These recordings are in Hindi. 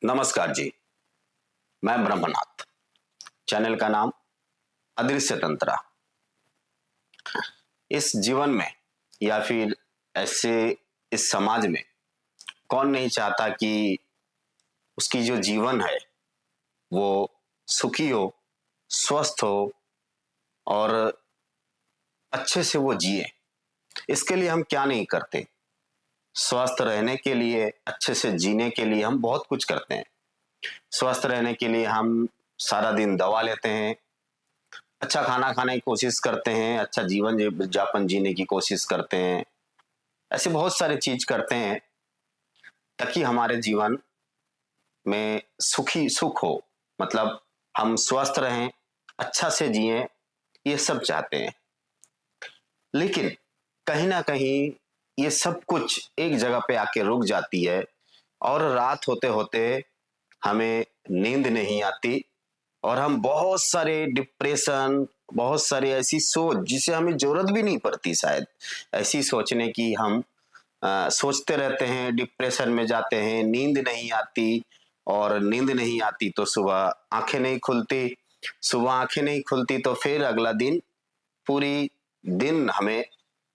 नमस्कार जी। मैं ब्रह्मनाथ। चैनल का नाम अदृश्य तंत्रा। इस जीवन में या फिर ऐसे इस समाज में कौन नहीं चाहता कि उसकी जो जीवन है वो सुखी हो, स्वस्थ हो और अच्छे से वो जिए। इसके लिए हम क्या नहीं करते। स्वस्थ रहने के लिए, अच्छे से जीने के लिए हम बहुत कुछ करते हैं। स्वस्थ रहने के लिए हम सारा दिन दवा लेते हैं, अच्छा खाना खाने की कोशिश करते हैं, अच्छा जीवन जापन जीने की कोशिश करते हैं। ऐसे बहुत सारे चीज करते हैं ताकि हमारे जीवन में सुख हो। मतलब हम स्वस्थ रहें, अच्छा से जिएं, ये सब चाहते हैं। लेकिन कहीं ना कहीं ये सब कुछ एक जगह पे आके रुक जाती है और रात होते होते हमें नींद नहीं आती और हम बहुत सारे डिप्रेशन, बहुत सारी ऐसी सोच जिसे हमें जरूरत भी नहीं पड़ती शायद, ऐसी सोचने की हम सोचते रहते हैं, डिप्रेशन में जाते हैं, नींद नहीं आती। और नींद नहीं आती तो सुबह आंखें नहीं खुलती, सुबह आंखें नहीं खुलती तो फिर अगला दिन, पूरी दिन हमें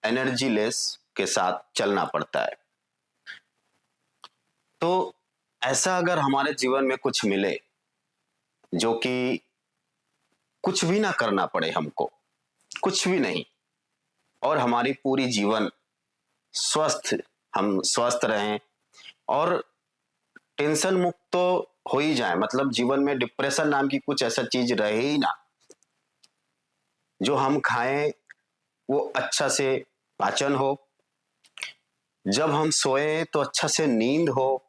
एनर्जी लेस के साथ चलना पड़ता है। तो ऐसा अगर हमारे जीवन में कुछ मिले जो कि कुछ भी ना करना पड़े हमको, कुछ भी नहीं, और हमारी पूरी जीवन स्वस्थ, हम स्वस्थ रहें और टेंशन मुक्त तो हो ही जाए। मतलब जीवन में डिप्रेशन नाम की कुछ ऐसा चीज रहे ही ना। जो हम खाएं वो अच्छा से पाचन हो, जब हम सोए तो अच्छा से नींद हो,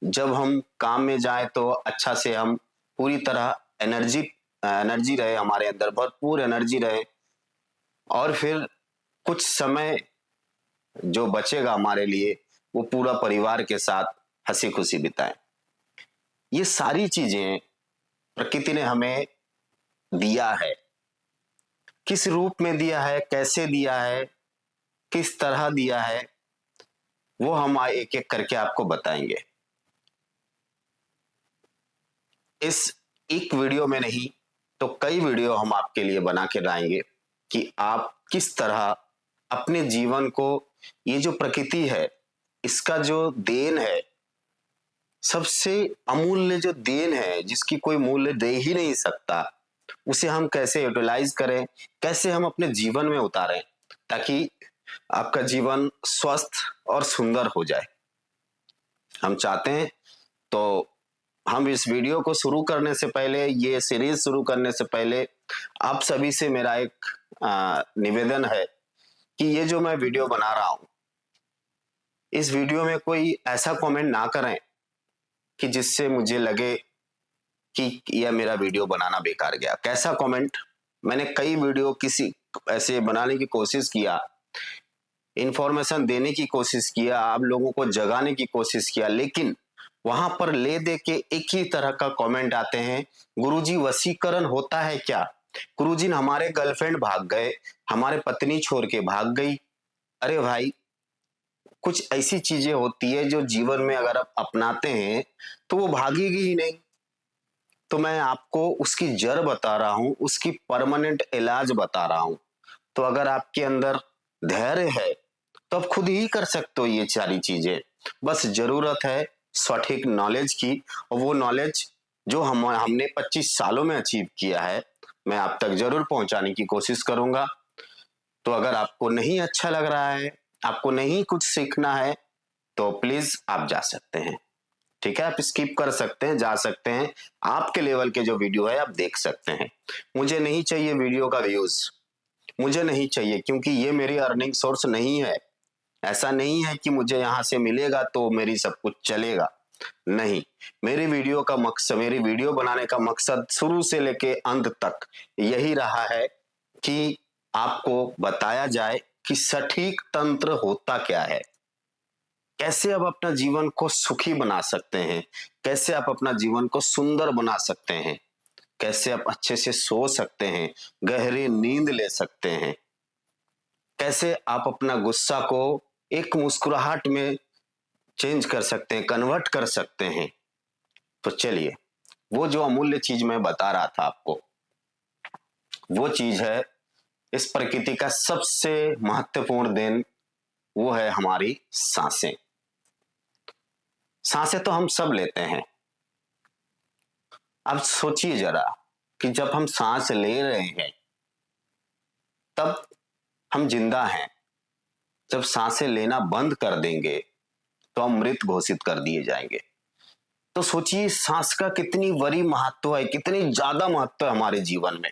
जब हम काम में जाए तो अच्छा से हम पूरी तरह एनर्जी एनर्जी रहे, हमारे अंदर भरपूर एनर्जी रहे। और फिर कुछ समय जो बचेगा हमारे लिए वो पूरा परिवार के साथ हंसी खुशी बिताएं। ये सारी चीजें प्रकृति ने हमें दिया है। किस रूप में दिया है, कैसे दिया है, किस तरह दिया है, वो हम एक एक करके आपको बताएंगे। इस एक वीडियो में नहीं तो कई वीडियो हम आपके लिए बना के लाएंगे कि आप किस तरह अपने जीवन को, ये जो प्रकृति है इसका जो देन है, सबसे अमूल्य जो देन है जिसकी कोई मूल्य दे ही नहीं सकता, उसे हम कैसे यूटिलाइज करें, कैसे हम अपने जीवन में उतारें ताकि आपका जीवन स्वस्थ और सुंदर हो जाए, हम चाहते हैं। तो हम इस वीडियो को शुरू करने से पहले, ये सीरीज शुरू करने से पहले आप सभी से मेरा एक निवेदन है कि ये जो मैं वीडियो बना रहा हूं, इस वीडियो में कोई ऐसा कमेंट ना करें कि जिससे मुझे लगे कि यह मेरा वीडियो बनाना बेकार गया। कैसा कमेंट? मैंने कई वीडियो किसी ऐसे बनाने की कोशिश किया, इंफॉर्मेशन देने की कोशिश किया, आप लोगों को जगाने की कोशिश किया, लेकिन वहां पर ले दे के एक ही तरह का कमेंट आते हैं, गुरुजी वशीकरण होता है क्या? गुरुजी हमारे गर्लफ्रेंड भाग गए, हमारे पत्नी छोड़ के भाग गई। अरे भाई, कुछ ऐसी चीजें होती है जो जीवन में अगर आप अपनाते हैं तो वो भागेगी ही नहीं। तो मैं आपको उसकी जड़ बता रहा हूं, उसकी परमानेंट इलाज बता रहा हूं। तो अगर आपके अंदर धैर्य है तो आप खुद ही कर सकते हो ये सारी चीजें। बस जरूरत है सटीक नॉलेज की, और वो नॉलेज जो हमने 25 सालों में अचीव किया है, मैं आप तक जरूर पहुंचाने की कोशिश करूंगा। तो अगर आपको नहीं अच्छा लग रहा है, आपको नहीं कुछ सीखना है, तो प्लीज आप जा सकते हैं। ठीक है, आप स्किप कर सकते हैं, जा सकते हैं। आपके लेवल के जो वीडियो है आप देख सकते हैं। मुझे नहीं चाहिए वीडियो का व्यूज, मुझे नहीं चाहिए, क्योंकि ये मेरी अर्निंग सोर्स नहीं है। ऐसा नहीं है कि मुझे यहां से मिलेगा तो मेरी सब कुछ चलेगा, नहीं। मेरी वीडियो का मकसद, मेरी वीडियो बनाने का मकसद शुरू से लेके अंत तक यही रहा है कि आपको बताया जाए कि सटीक तंत्र होता क्या है, कैसे आप अपना जीवन को सुखी बना सकते हैं, कैसे आप अपना जीवन को सुंदर बना सकते हैं, कैसे आप अच्छे से सो सकते हैं, गहरी नींद ले सकते हैं, कैसे आप अपना गुस्सा को एक मुस्कुराहट में चेंज कर सकते हैं, कन्वर्ट कर सकते हैं। तो चलिए, वो जो अमूल्य चीज मैं बता रहा था आपको, वो चीज है इस प्रकृति का सबसे महत्वपूर्ण देन, वो है हमारी सांसें। सांसें तो हम सब लेते हैं। अब सोचिए जरा कि जब हम सांस ले रहे हैं तब हम जिंदा हैं, जब सांसें लेना बंद कर देंगे तो हम मृत घोषित कर दिए जाएंगे। तो सोचिए सांस का कितनी बड़ी महत्व है, कितनी ज्यादा महत्व है हमारे जीवन में।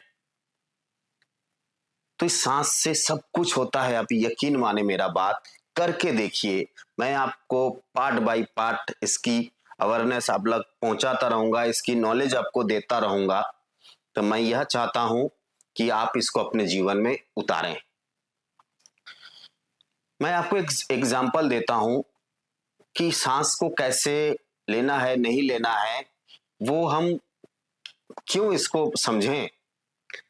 तो इस सांस से सब कुछ होता है, आप यकीन माने मेरा बात, करके देखिए। मैं आपको पार्ट बाय पार्ट इसकी अवेयरनेस आप लग पहुंचाता रहूंगा, इसकी नॉलेज आपको देता रहूंगा। तो मैं यह चाहता हूं कि आप इसको अपने जीवन में उतारें। मैं आपको एक एग्जाम्पल देता हूं कि सांस को कैसे लेना है, नहीं लेना है, वो हम क्यों इसको समझें।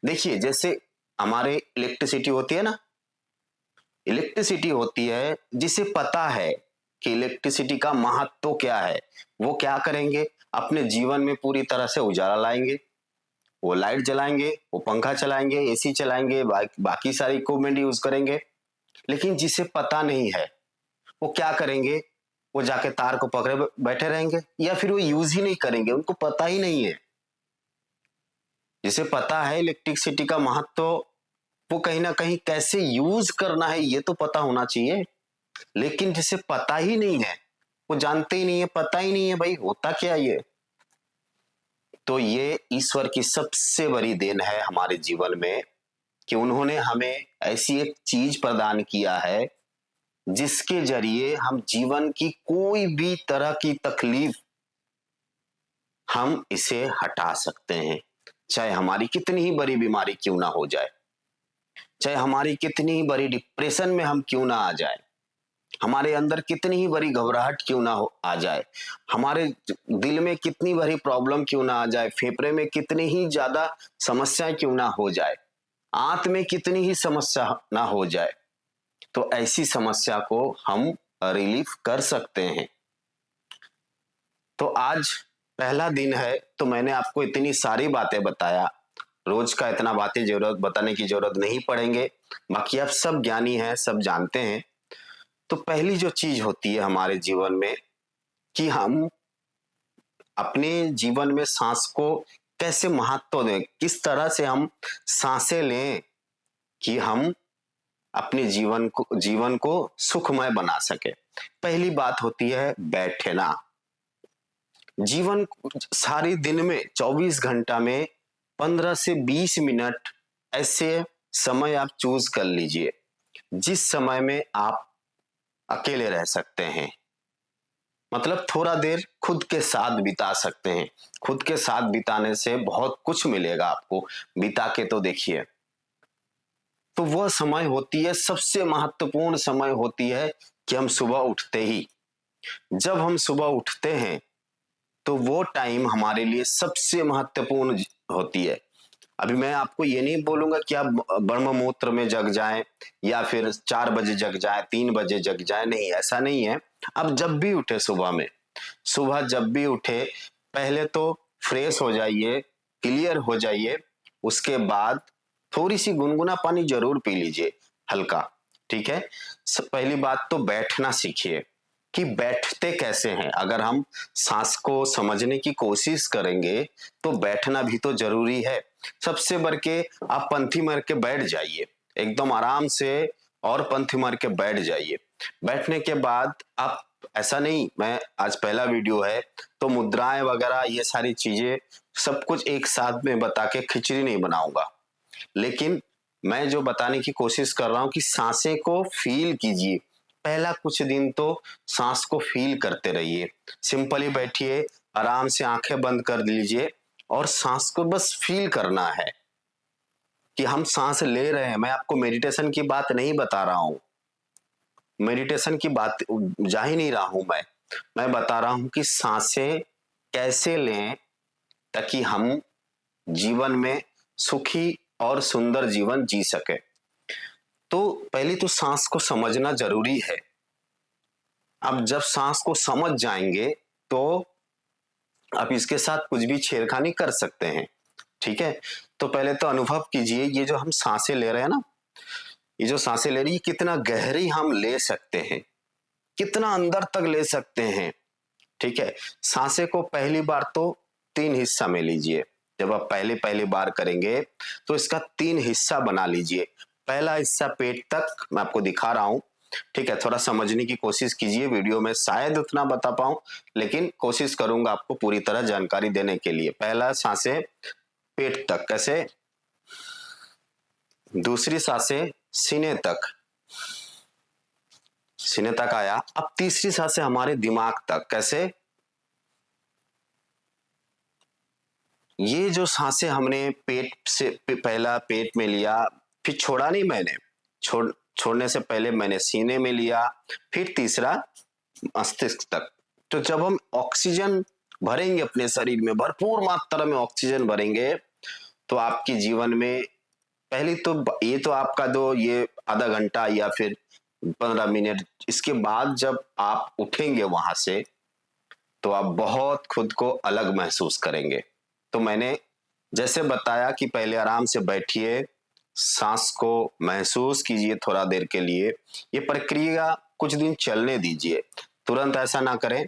देखिए, जैसे हमारे इलेक्ट्रिसिटी होती है ना, इलेक्ट्रिसिटी होती है, जिसे पता है कि इलेक्ट्रिसिटी का महत्व क्या है, वो क्या करेंगे, अपने जीवन में पूरी तरह से उजाला लाएंगे। वो लाइट जलाएंगे, वो पंखा चलाएंगे, एसी चलाएंगे, बाकी सारी इक्विपमेंट यूज करेंगे। लेकिन जिसे पता नहीं है वो क्या करेंगे, वो जाके तार को पकड़े बैठे रहेंगे, या फिर वो यूज ही नहीं करेंगे, उनको पता ही नहीं है। जिसे पता है इलेक्ट्रिसिटी का महत्व, वो कहीं ना कहीं कैसे यूज करना है ये तो पता होना चाहिए। लेकिन जिसे पता ही नहीं है, वो जानते ही नहीं है, पता ही नहीं है भाई होता क्या ये। तो ये ईश्वर की सबसे बड़ी देन है हमारे जीवन में कि उन्होंने हमें ऐसी एक चीज प्रदान किया है जिसके जरिए हम जीवन की कोई भी तरह की तकलीफ हम इसे हटा सकते हैं। चाहे हमारी कितनी ही बड़ी बीमारी क्यों ना हो जाए, चाहे हमारी कितनी ही बड़ी डिप्रेशन में हम क्यों ना आ जाए, हमारे अंदर कितनी ही बड़ी घबराहट क्यों ना हो आ जाए, हमारे दिल में कितनी बड़ी प्रॉब्लम क्यों ना आ जाए, फेफड़े में कितनी ही ज्यादा समस्याएं क्यों ना हो जाए, आंत में कितनी ही समस्या ना हो जाए, तो ऐसी समस्या को हम रिलीफ कर सकते हैं। तो आज पहला दिन है, तो मैंने आपको इतनी सारी बातें बताया। रोज का इतना बातें जरूरत बताने की जरूरत नहीं पड़ेंगे, बाकी आप सब ज्ञानी हैं, सब जानते हैं। तो पहली जो चीज होती है हमारे जीवन में कि हम अपने जीवन में सांस को कैसे महत्व दें, किस तरह से हम सांसें लें कि हम अपने जीवन को सुखमय बना सके। पहली बात होती है बैठना। जीवन सारे दिन में 24 घंटा में 15 से 20 मिनट ऐसे समय आप चूज कर लीजिए जिस समय में आप अकेले रह सकते हैं, मतलब थोड़ा देर खुद के साथ बिता सकते हैं। खुद के साथ बिताने से बहुत कुछ मिलेगा आपको, बिता के तो देखिए। तो वह समय होती है, सबसे महत्वपूर्ण समय होती है कि हम सुबह उठते ही, जब हम सुबह उठते हैं तो वो टाइम हमारे लिए सबसे महत्वपूर्ण होती है। अभी मैं आपको ये नहीं बोलूंगा कि आप ब्रह्म मुहूर्त में जग जाएं या फिर 4 बजे जग जाएं, 3 बजे जग जाएं, नहीं, ऐसा नहीं है। अब जब भी उठे सुबह में, सुबह जब भी उठे, पहले तो फ्रेश हो जाइए, क्लियर हो जाइए, उसके बाद थोड़ी सी गुनगुना पानी जरूर पी लीजिए, हल्का। ठीक है। पहली बात तो बैठना सीखिए कि बैठते कैसे हैं। अगर हम सांस को समझने की कोशिश करेंगे तो बैठना भी तो जरूरी है। सबसे बढ़ के आप पंथी मार के बैठ जाइए, एकदम आराम से, और पंथी मार के बैठ जाइए। बैठने के बाद आप, ऐसा नहीं, मैं आज पहला वीडियो है तो मुद्राएं वगैरह ये सारी चीजें सब कुछ एक साथ में बता के खिचड़ी नहीं बनाऊंगा, लेकिन मैं जो बताने की कोशिश कर रहा हूं कि सांसें को फील कीजिए। पहला कुछ दिन तो सांस को फील करते रहिए, सिंपली बैठिए, आराम से आंखें बंद कर लीजिए और सांस को बस फील करना है कि हम सांस ले रहे हैं। मैं आपको मेडिटेशन की बात नहीं बता रहा हूं, मेडिटेशन की बात जा ही नहीं रहा हूं मैं बता रहा हूं कि सांसें कैसे लें ताकि हम जीवन में सुखी और सुंदर जीवन जी सके। तो पहले तो सांस को समझना जरूरी है। अब जब सांस को समझ जाएंगे तो आप इसके साथ कुछ भी छेड़खानी कर सकते हैं। ठीक है, तो पहले तो अनुभव कीजिए, ये जो हम सांसें ले रहे हैं ना, ये जो सांसें ले रही है कितना गहरी हम ले सकते हैं, कितना अंदर तक ले सकते हैं। ठीक है, सांसें को पहली बार तो 3 हिस्सा में लीजिए। जब आप पहली पहली बार करेंगे तो इसका 3 हिस्सा बना लीजिए। पहला हिस्सा पेट तक मैं आपको दिखा रहा हूं। ठीक है, थोड़ा समझने की कोशिश कीजिए, वीडियो में शायद उतना बता पाऊं, लेकिन कोशिश करूंगा आपको पूरी तरह जानकारी देने के लिए। पहला सांसें पेट तक, कैसे? दूसरी सांसें सीने तक, सीने तक आया। अब तीसरी सांसें हमारे दिमाग तक, कैसे? ये जो सांसें हमने पेट से पहला पेट में लिया, फिर छोड़ा नहीं मैंने, छोड़ने से पहले मैंने सीने में लिया, फिर तीसरा मस्तिष्क तक। तो जब हम ऑक्सीजन भरेंगे अपने शरीर में, भरपूर मात्रा में ऑक्सीजन भरेंगे, तो आपके जीवन में पहली तो ये तो आपका दो ये आधा घंटा या फिर 15 मिनट, इसके बाद जब आप उठेंगे वहां से तो आप बहुत खुद को अलग महसूस करेंगे। तो मैंने जैसे बताया कि पहले आराम से बैठिए, सांस को महसूस कीजिए थोड़ा देर के लिए। ये प्रक्रिया कुछ दिन चलने दीजिए, तुरंत ऐसा ना करें,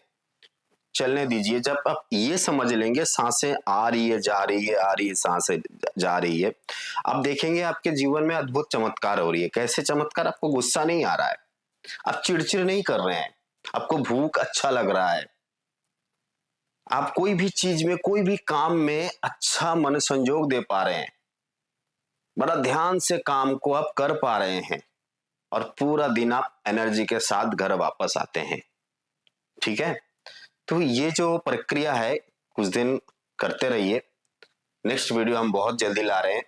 चलने दीजिए। जब आप ये समझ लेंगे सांसें आ रही है जा रही है, आ रही है सांसें जा रही है, आप देखेंगे आपके जीवन में अद्भुत चमत्कार हो रही है। कैसे चमत्कार? आपको गुस्सा नहीं आ रहा है, आप चिड़चिड़ नहीं कर रहे हैं, आपको भूख अच्छा लग रहा है, आप कोई भी चीज में कोई भी काम में अच्छा मन संजोग दे पा रहे हैं, बड़ा ध्यान से काम को आप कर पा रहे हैं, और पूरा दिन आप एनर्जी के साथ घर वापस आते हैं। ठीक है, तो ये जो प्रक्रिया है कुछ दिन करते रहिए। नेक्स्ट वीडियो हम बहुत जल्दी ला रहे हैं,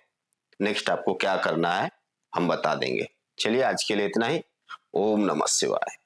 नेक्स्ट आपको क्या करना है हम बता देंगे। चलिए आज के लिए इतना ही। ओम नमः शिवाय।